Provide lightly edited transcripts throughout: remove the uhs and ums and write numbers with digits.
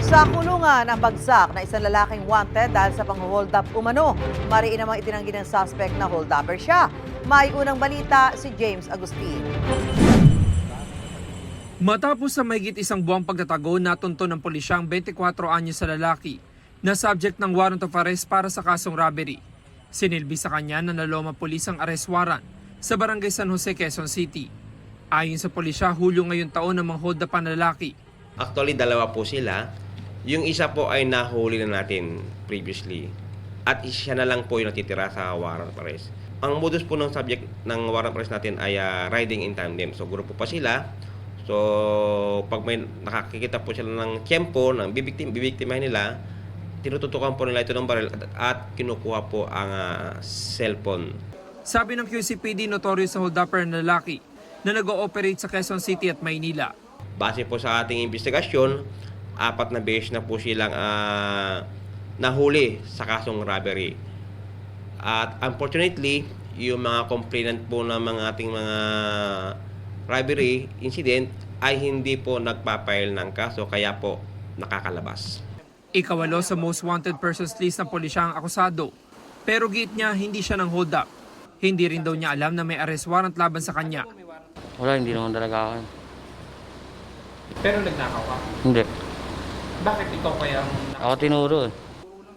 Sa kulungan ang bagsak na isang lalaking wanted dahil sa pang-hold up umano. Mariin namang itinanggi ng suspect na hold-upper siya. May unang balita si James Agustin. Matapos sa mahigit isang buwang pagtatago, natunto ng pulisya ang 24 anyos sa lalaki na subject ng warrant of arrest para sa kasong robbery. Sinilbi sa kanya ng Naloma Police ang arrest warrant sa Barangay San Jose, Quezon City. Ayon sa pulisya, Hulyo ngayong taon ang hold up ang lalaki. Actually, dalawa po sila. Yung isa po ay nahuli na natin previously. At siya na lang po yung natitira sa warrant of arrest. Ang modus po ng subject ng warrant of arrest natin ay riding in tandem. So, grupo pa sila. So, pag may nakakikita po sila ng tiyempo, ng bibiktimahin nila, tinututukan po nila ito ng baril at kinukuha po ang cellphone. Sabi ng QCPD, notorious sa hold-upper na lalaki na nag-ooperate sa Quezon City at Maynila. Base po sa ating investigasyon, 4 na beses na po silang nahuli sa kasong robbery. At unfortunately, yung mga complainant po ng mga ating mga robbery incident ay hindi po nagpapail ng kaso kaya po nakakalabas. Ikawalo sa most wanted persons list ng pulisya ang akusado. Pero giit niya hindi siya ng hold up. Hindi rin daw niya alam na may arrest warrant laban sa kanya. Wala, hindi naman talaga ako. Pero nagnakaw ka? Hindi. Bakit ikaw kaya ang... Ako tinuro.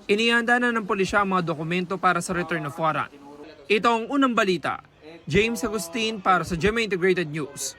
Inihanda na ng pulisya ang mga dokumento para sa return of warrant. Ito ang unang balita. James Agustin para sa GMA Integrated News.